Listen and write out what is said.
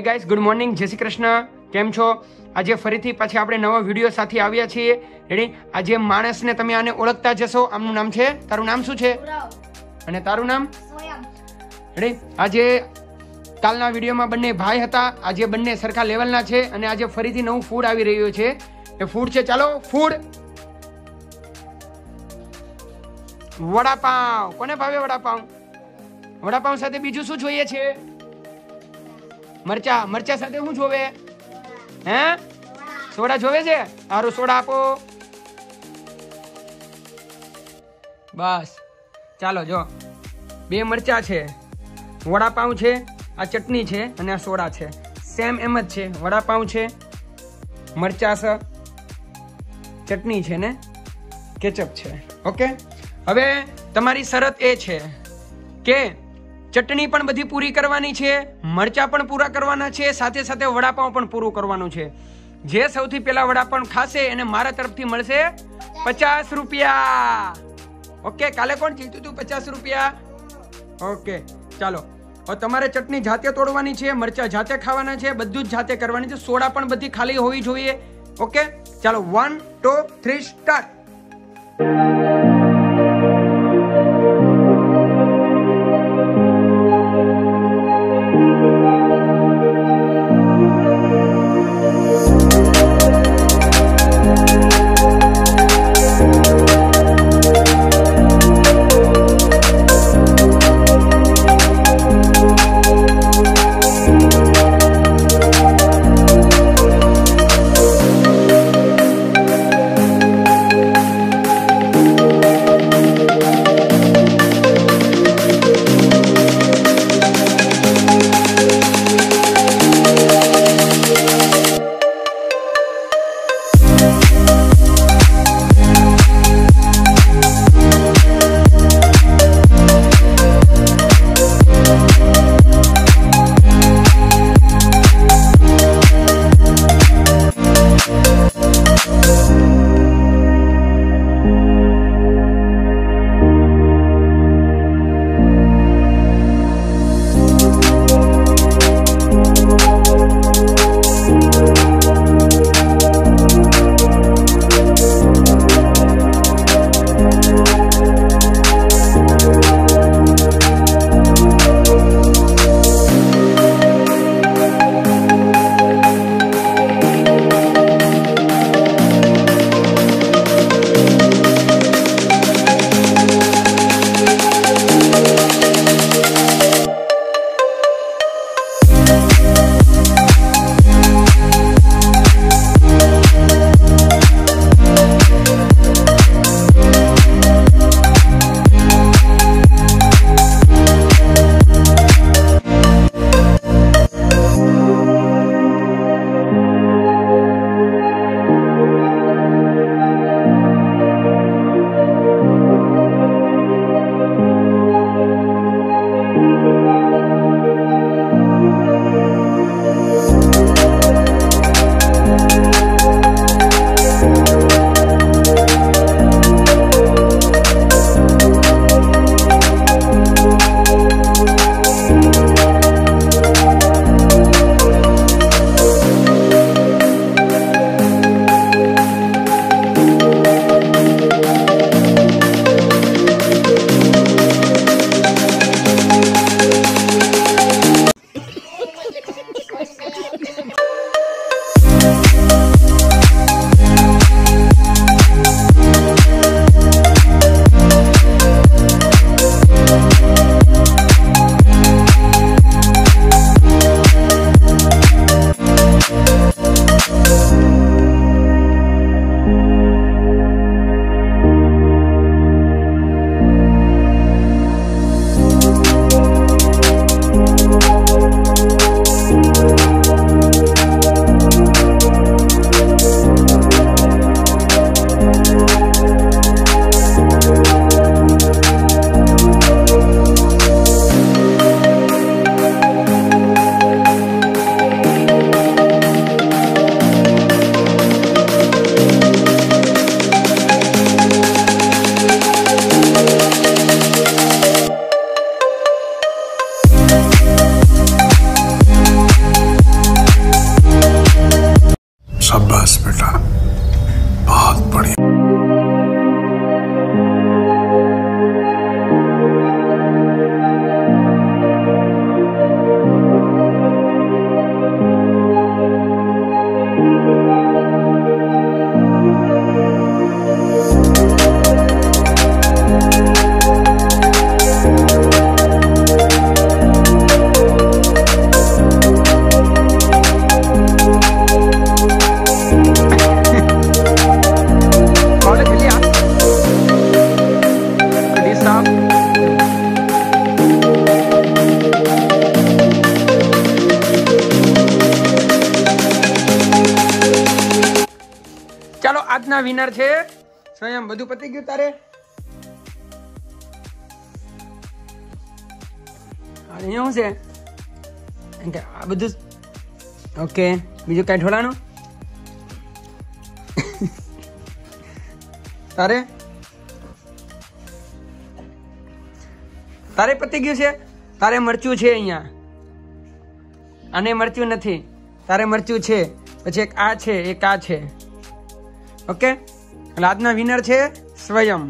Hi guys, good morning, જય શ્રી કૃષ્ણ. કેમ છો? આજે ફરીથી પાછી આપણે નવો વિડીયો સાથે આવ્યા છીએ. રેડી? આજે માણસને તમે આને ઓળખતા જશો. આમનું નામ છે, તારું નામ શું છે? અને તારું નામ? રેડી? આજે કાલના વિડીયોમાં બંને ભાઈ હતા, આજે બંને સરખા લેવલના છે અને આજે ફરીથી નવું ફૂડ આવી રહ્યું છે. એ ફૂડ છે, ચાલો ફૂડ વડાપાવ. કોને ભાવે વડાપાવ? વડાપાવ સાથે બીજું શું જોઈએ છે? મરચા. મરચા સાથે શું જોવે? હે, સોડા જોવે છે? સારું, સોડા આપો. બસ ચાલો, જો 2 મરચા છે, વડાપાવ છે, આ ચટણી છે અને આ સોડા છે. સેમ એમ જ છે. વડાપાવ છે, મરચા છે, ચટણી છે ને કેચઅપ છે. ઓકે, હવે તમારી શરત એ છે કે ચટણી પણ બધી પૂરી કરવાની છે, મરચા પણ પૂરા કરવાના છે, સાથે સાથે વડાપાવ પણ પૂરું કરવાનું છે. જે સૌથી પહેલા વડાપાવ ખાશે એને મારા તરફથી મળશે 50 રૂપિયા. ઓકે, કાલે કોણ જીત્યું હતું 50 રૂપિયા? ઓકે, ચાલો. હવે તમારે ચટણી જાતે તોડવાની છે, મરચા જાતે ખાવાના છે, બધું જ જાતે કરવાની છે. સોડા પણ બધી ખાલી હોવી જોઈએ. ઓકે, ચાલો 1 2 3 સ્ટાર્ટ. વિનર છે સ્વયં. બધું પતી ગયું તારે? અહીંયા શું છે આ બધું? ઓકે, બીજું કઈ ઢોળાનું? તારે પતી ગયું છે? તારે મરચું છે અહીંયા, આને મરચું નથી, તારે મરચું છે. પછી એક આ છે, એક આ છે. ઓકે, એટલે આજના વિનર છે સ્વયં.